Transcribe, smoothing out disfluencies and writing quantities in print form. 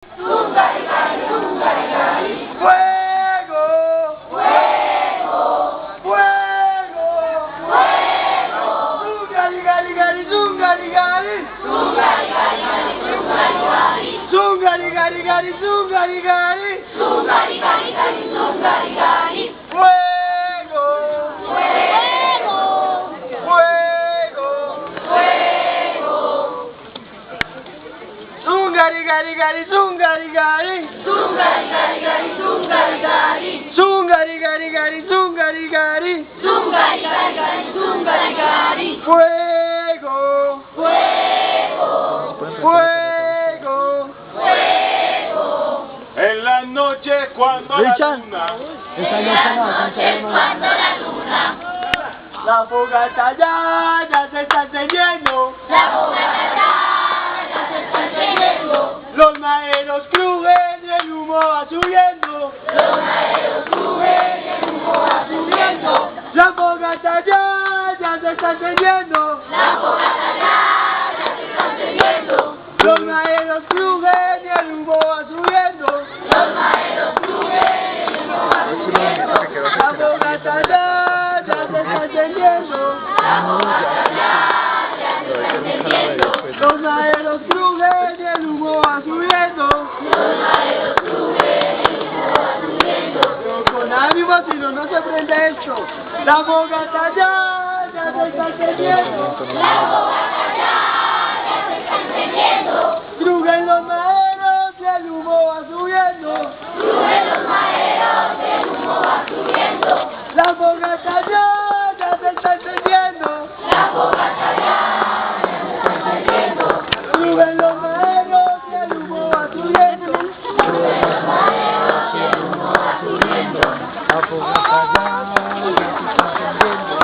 Zungarigari, zungarigari. Fuego, Fuego, fuego, fuego. zungarigari, zungarigari. Zungarigari, zungarigari. Zungarigari, zungarigari. Zungarigari, zungarigari. Fuego, Fuego, fuego, fuego. zungarigari, zungarigari. Zungarigari, zungarigari. Zungarigari, zungarigari. Zungarigari, zungarigari. Fuego, Fuego, fuego. fuego. En las noches cuando la luna En las noches cuando la luna, La fogata ya se está encendiendo. la fogata ya se está encendiendo. Los maeros crujen y el humo va subiendo. Los maeros suben y el humo va subiendo. La fogata ya se está encendiendo. La fogata ya se está encendiendo. Los maeros crujen y el humo va subiendo. Los maeros suben y el humo va subiendo. La fogata ya se está encendiendo. La fogata ya se está encendiendo. Los maeros crujen y el humo va subiendo. Los maeros suben y el humo va subiendo. Pero con ánimo, si no, no se prende esto. La fogata ya se está encendiendo. La fogata ya se está encendiendo. Crujen los maeros y el humo va subiendo. Suben los maeros y el humo va subiendo. La fogata ya se está encendiendo. La fogata ya se está encendiendo. Suben los maeros y el humo va subiendo. Suben los maeros y el humo va subiendo. La fogata ya se está encendiendo.